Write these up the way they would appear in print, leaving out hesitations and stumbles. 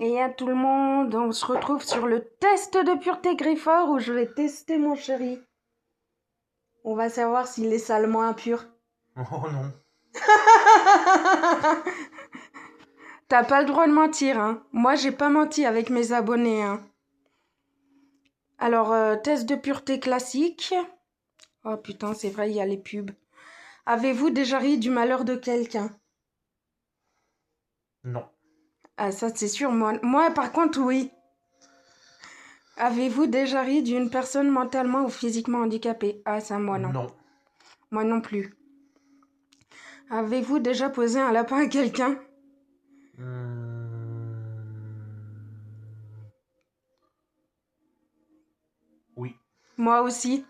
Et à tout le monde, on se retrouve sur le test de pureté Griffeur où je vais tester mon chéri. On va savoir s'il est salement impur. Oh non. T'as pas le droit de mentir, hein. Moi, j'ai pas menti avec mes abonnés, hein. Alors, test de pureté classique. Oh putain, c'est vrai, il y a les pubs. Avez-vous déjà ri du malheur de quelqu'un? Non. Ah, ça, c'est sûr. Moi, par contre, oui. Avez-vous déjà ri d'une personne mentalement ou physiquement handicapée? Ah, ça, moi, non. Non. Moi non plus. Avez-vous déjà posé un lapin à quelqu'un? Oui. Moi aussi.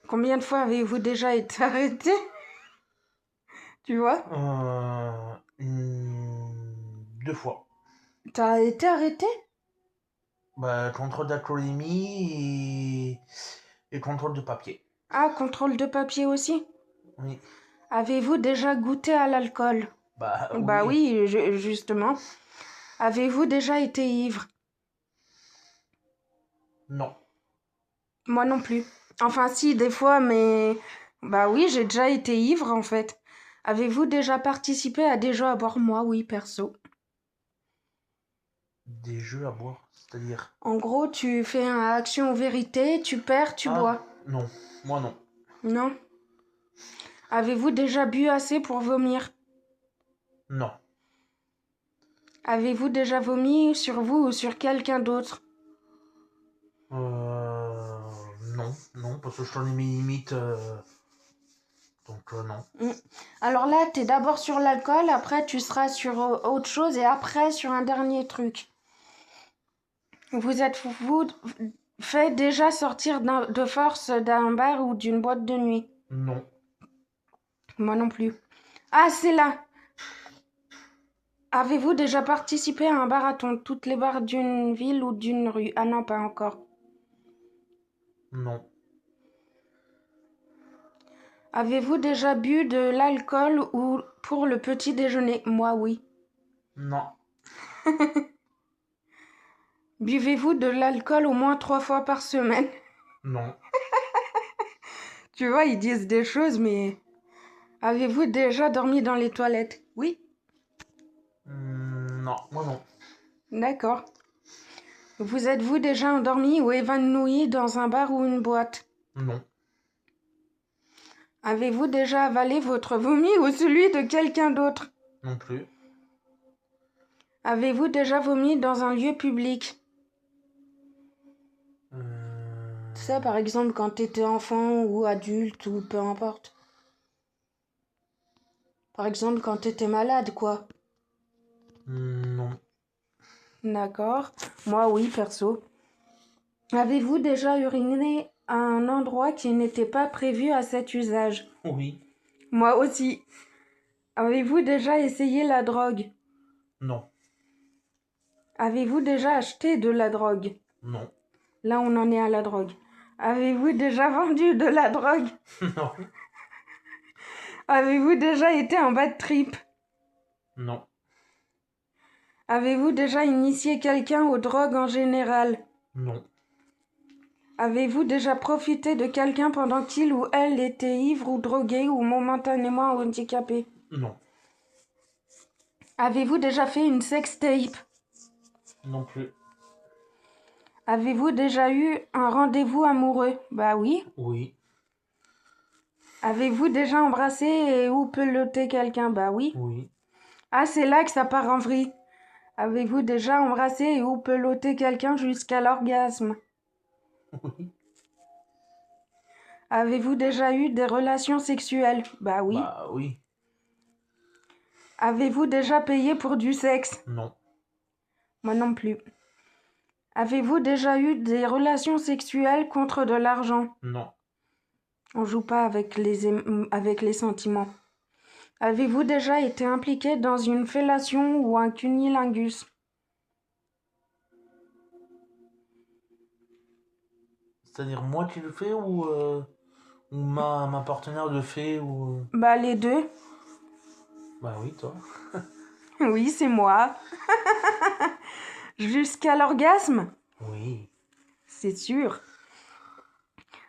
Combien de fois avez-vous déjà été arrêté? Tu vois? 2 fois. T'as été arrêté? Bah, contrôle d'alcoolémie et contrôle de papier. Ah, contrôle de papier aussi. Oui. Avez-vous déjà goûté à l'alcool? Bah Bah oui. oui, justement. Avez-vous déjà été ivre? Non. Moi non plus. Enfin si, des fois, mais... Bah oui, j'ai déjà été ivre en fait. Avez-vous déjà participé à des jeux à boire? Moi, oui, perso. Des jeux à boire, c'est-à-dire... En gros, tu fais un action ou vérité, tu perds, tu Ah, bois. non. Moi non. Non? Avez-vous déjà bu assez pour vomir? Non. Avez-vous déjà vomi sur vous ou sur quelqu'un d'autre? Non. Non, parce que je connais mes limites. Donc non. Alors là, t'es d'abord sur l'alcool, après tu seras sur autre chose et après sur un dernier truc. Vous êtes-vous fait déjà sortir de force d'un bar ou d'une boîte de nuit? Non. Moi non plus. Ah, c'est là! Avez-vous déjà participé à un marathon, toutes les bars d'une ville ou d'une rue? Ah non, pas encore. Non. Avez-vous déjà bu de l'alcool ou pour le petit déjeuner? Moi, oui. Non. Buvez-vous de l'alcool au moins 3 fois par semaine? Non. Tu vois, ils disent des choses, mais... Avez-vous déjà dormi dans les toilettes? Oui. Non. Moi non. D'accord. Vous êtes-vous déjà endormi ou évanoui dans un bar ou une boîte? Non. Avez-vous déjà avalé votre vomi ou celui de quelqu'un d'autre? Non plus. Avez-vous déjà vomi dans un lieu public? Ça, par exemple, quand t'étais enfant ou adulte ou peu importe. Par exemple, quand t'étais malade, quoi. Non. D'accord. Moi, oui, perso. Avez-vous déjà uriné à un endroit qui n'était pas prévu à cet usage? Oui. Moi aussi. Avez-vous déjà essayé la drogue? Non. Avez-vous déjà acheté de la drogue? Non. Là, on en est à la drogue. Avez-vous déjà vendu de la drogue? Non. Avez-vous déjà été en bad trip? Non. Avez-vous déjà initié quelqu'un aux drogues en général? Non. Avez-vous déjà profité de quelqu'un pendant qu'il ou elle était ivre ou drogué ou momentanément handicapé? Non. Avez-vous déjà fait une sextape? Non plus. Avez-vous déjà eu un rendez-vous amoureux? Bah oui. Oui. Avez-vous déjà embrassé et ou peloté quelqu'un? Bah oui. Oui. Ah, c'est là que ça part en vrille. Avez-vous déjà embrassé et ou peloté quelqu'un jusqu'à l'orgasme? Oui. Avez-vous déjà eu des relations sexuelles? Bah oui. Bah oui. Avez-vous déjà payé pour du sexe? Non. Moi non plus. Avez-vous déjà eu des relations sexuelles contre de l'argent? Non. On joue pas avec les sentiments. Avez-vous déjà été impliqué dans une fellation ou un cunnilingus? C'est-à-dire moi qui le fais ou ma partenaire le fait ou... Bah les deux. Bah oui, toi. Oui, c'est moi. Jusqu'à l'orgasme? Oui. C'est sûr.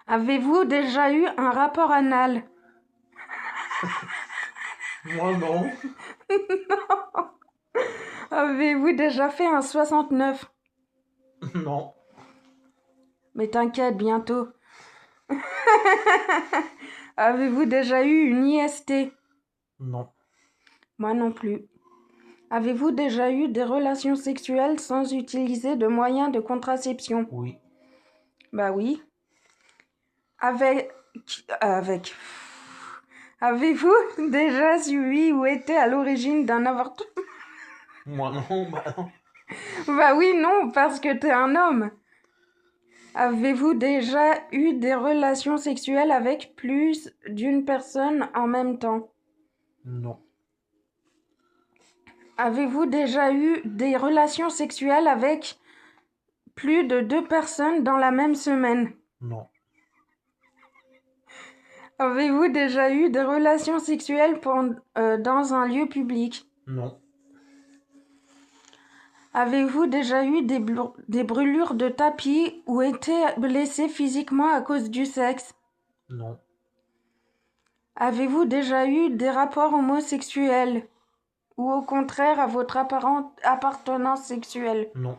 Avez-vous déjà eu un rapport anal? Moi, non. Avez-vous déjà fait un 69? Non. Mais t'inquiète, bientôt. Avez-vous déjà eu une IST? Non. Moi non plus. Avez-vous déjà eu des relations sexuelles sans utiliser de moyens de contraception? Oui. Bah oui. Avec... Avez-vous déjà subi ou été à l'origine d'un avortement? Moi, non. Bah, non. Bah oui, non, parce que t'es un homme. Avez-vous déjà eu des relations sexuelles avec plus d'une personne en même temps? Non. Avez-vous déjà eu des relations sexuelles avec plus de 2 personnes dans la même semaine? Non. Avez-vous déjà eu des relations sexuelles dans un lieu public? Non. Avez-vous déjà eu des brûlures de tapis ou été blessé physiquement à cause du sexe? Non. Avez-vous déjà eu des rapports homosexuels ou au contraire à votre appartenance sexuelle? Non.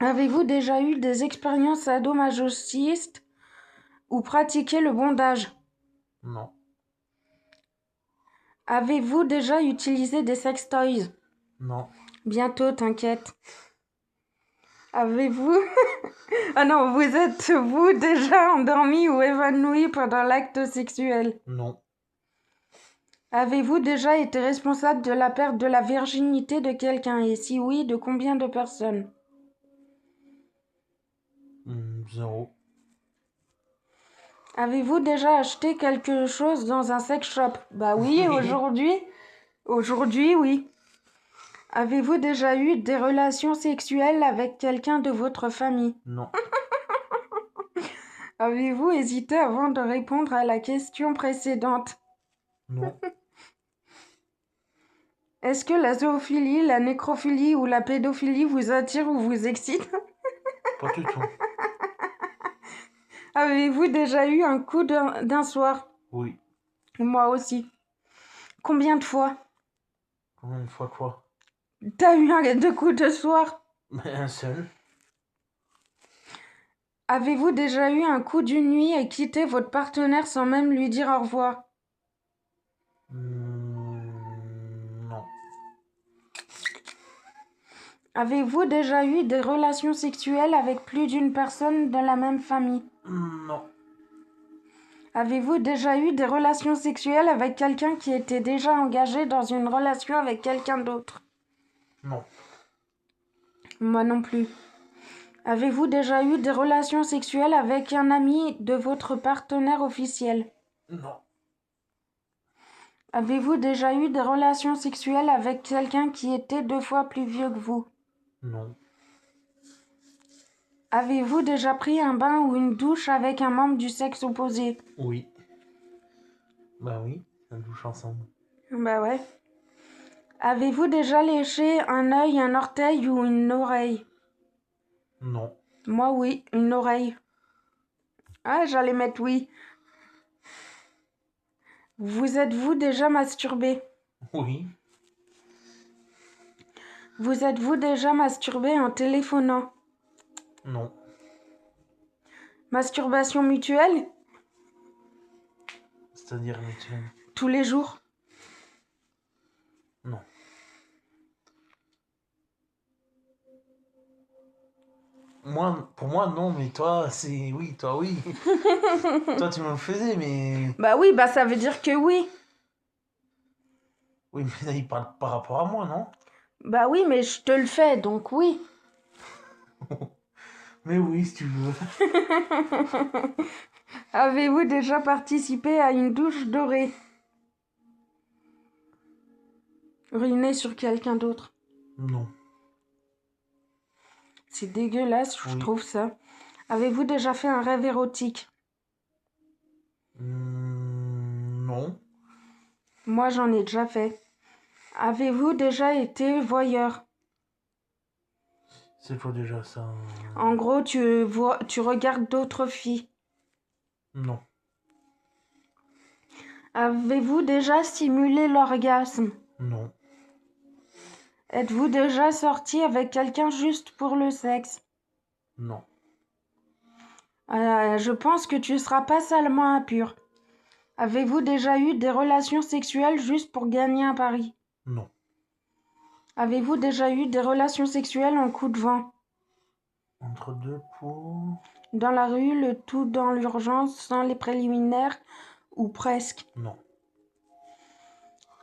Avez-vous déjà eu des expériences sadomasochistes ou pratiqué le bondage? Non. Avez-vous déjà utilisé des sextoys? Non. Bientôt, t'inquiète. Avez-vous... Ah non, vous êtes-vous déjà endormi ou évanoui pendant l'acte sexuel? Non. Avez-vous déjà été responsable de la perte de la virginité de quelqu'un? Et si oui, de combien de personnes? 0. Avez-vous déjà acheté quelque chose dans un sex shop? Bah oui, aujourd'hui. Aujourd'hui, oui. Avez-vous déjà eu des relations sexuelles avec quelqu'un de votre famille? Non. Avez-vous hésité avant de répondre à la question précédente? Non. Est-ce que la zoophilie, la nécrophilie ou la pédophilie vous attire ou vous excite? Pas du tout. Avez-vous déjà eu un coup d'un soir? Oui. Moi aussi. Combien de fois? Combien de fois quoi? T'as eu deux coups de soir? Mais un seul. Avez-vous déjà eu un coup d'une nuit et quitté votre partenaire sans même lui dire au revoir? Non. Avez-vous déjà eu des relations sexuelles avec plus d'une personne de la même famille? Non. Avez-vous déjà eu des relations sexuelles avec quelqu'un qui était déjà engagé dans une relation avec quelqu'un d'autre? Non. Moi non plus. Avez-vous déjà eu des relations sexuelles avec un ami de votre partenaire officiel? Non. Avez-vous déjà eu des relations sexuelles avec quelqu'un qui était 2 fois plus vieux que vous? Non. Avez-vous déjà pris un bain ou une douche avec un membre du sexe opposé? Oui. Bah oui, on douche ensemble. Bah ouais. Avez-vous déjà léché un œil, un orteil ou une oreille? Non. Moi oui, une oreille. Ah, j'allais mettre oui. Vous êtes-vous déjà masturbé? Oui. Vous êtes-vous déjà masturbé en téléphonant? Non. Masturbation mutuelle? C'est-à-dire mutuel. Tous les jours? Non. Pour moi, non, mais toi, c'est... Oui, toi, oui. Toi, tu me le faisais, mais... Bah oui, bah ça veut dire que oui. Oui, mais là, il parle par rapport à moi, non? Bah oui, mais je te le fais, donc oui. Mais oui, si tu veux. Avez-vous déjà participé à une douche dorée? Uriner sur quelqu'un d'autre. Non. C'est dégueulasse, je Oui. trouve ça. Avez-vous déjà fait un rêve érotique? Non. Moi, j'en ai déjà fait. Avez-vous déjà été voyeur? C'est quoi déjà ça? En gros, tu regardes d'autres filles. Non. Avez-vous déjà simulé l'orgasme? Non. Êtes-vous déjà sorti avec quelqu'un juste pour le sexe? Non. Je pense que tu seras pas salement impur. Avez-vous déjà eu des relations sexuelles juste pour gagner un pari? Non. Avez-vous déjà eu des relations sexuelles en coup de vent? Entre deux pots. Dans la rue, le tout dans l'urgence, sans les préliminaires, ou presque. Non.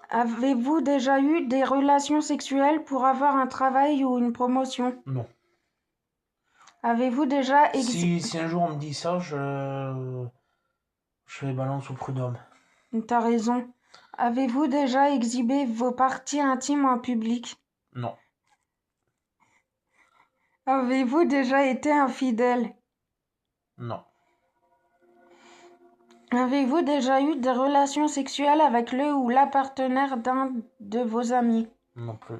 Avez-vous déjà eu des relations sexuelles pour avoir un travail ou une promotion? Non. Avez-vous déjà Si un jour on me dit ça, je fais balance au prud'homme. T'as raison. Avez-vous déjà exhibé vos parties intimes en public? Non. Avez-vous déjà été infidèle? Non. Avez-vous déjà eu des relations sexuelles avec le ou la partenaire d'un de vos amis? Non plus.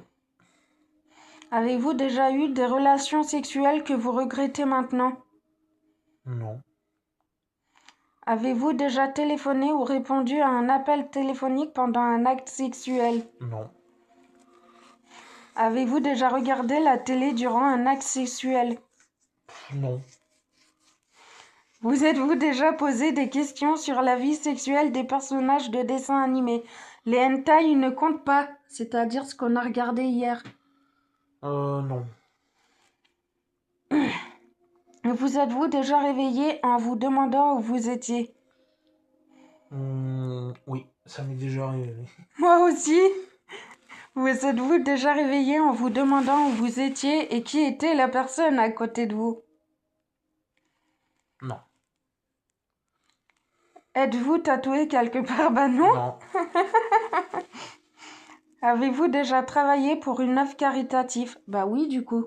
Avez-vous déjà eu des relations sexuelles que vous regrettez maintenant? Non. Avez-vous déjà téléphoné ou répondu à un appel téléphonique pendant un acte sexuel? Non. Avez-vous déjà regardé la télé durant un acte sexuel? Non. Vous êtes-vous déjà posé des questions sur la vie sexuelle des personnages de dessins animés? Les hentai ne comptent pas, c'est-à-dire ce qu'on a regardé hier. Non. Vous êtes-vous déjà réveillé en vous demandant où vous étiez? Oui, ça m'est déjà arrivé. Moi aussi. Vous êtes-vous déjà réveillé en vous demandant où vous étiez et qui était la personne à côté de vous? Non. Êtes-vous tatoué quelque part? Bah non. Non. Avez-vous déjà travaillé pour une œuvre caritative? Bah oui, du coup.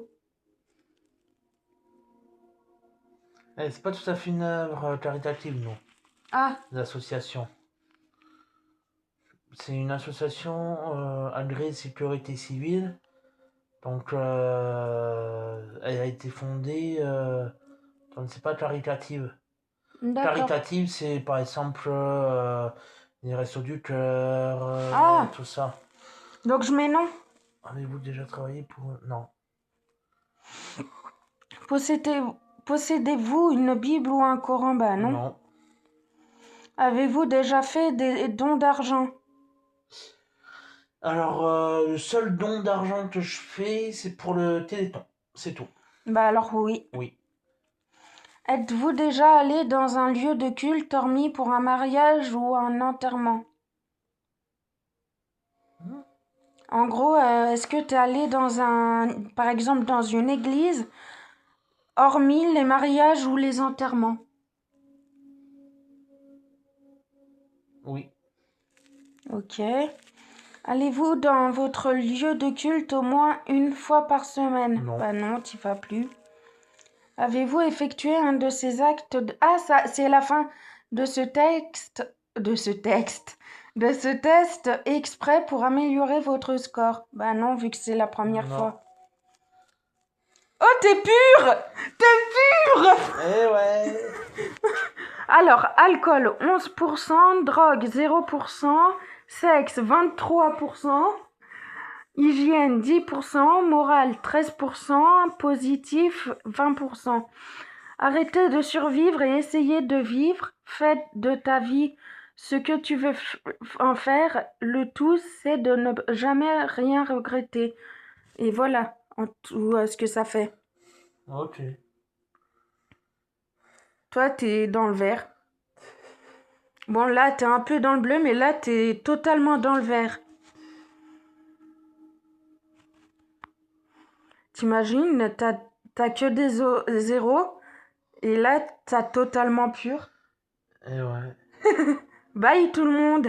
C'est pas tout à fait une œuvre caritative, non. Ah, L'association. C'est une association agréée sécurité civile. Donc, elle a été fondée. Donc, c'est pas caritative. d'accord. Caritative, c'est par exemple les Restos du Cœur, Ah. tout ça. Donc je mets non. Avez-vous déjà travaillé pour... Non. Possédez-vous une Bible ou un Coran? Bah non. Non. Avez-vous déjà fait des dons d'argent? Alors, le seul don d'argent que je fais, c'est pour le Téléthon. C'est tout. Bah alors oui. Oui. Êtes-vous déjà allé dans un lieu de culte hormis pour un mariage ou un enterrement? En gros, est-ce que tu es allé par exemple, dans une église, hormis les mariages ou les enterrements? Oui. Ok. Allez-vous dans votre lieu de culte au moins une fois par semaine? Non. Bah non, t'y vas plus. Avez-vous effectué un de ces actes Ah, ça, c'est la fin de ce test exprès pour améliorer votre score? Bah non, vu que c'est la première Non. fois. Oh, t'es pur! T'es pur! Eh ouais. Alors, alcool 11%, drogue 0%, sexe 23%, hygiène 10%, morale 13%, positif 20%. Arrêtez de survivre et essayez de vivre. Faites de ta vie ce que tu veux en faire. Le tout, c'est de ne jamais rien regretter. Et voilà en tout ce que ça fait. Ok. Toi, t'es dans le vert. Bon, là, t'es un peu dans le bleu, mais là, t'es totalement dans le vert. T'imagines, t'as que des zéros, et là, t'as totalement pur. Eh ouais. Bye tout le monde!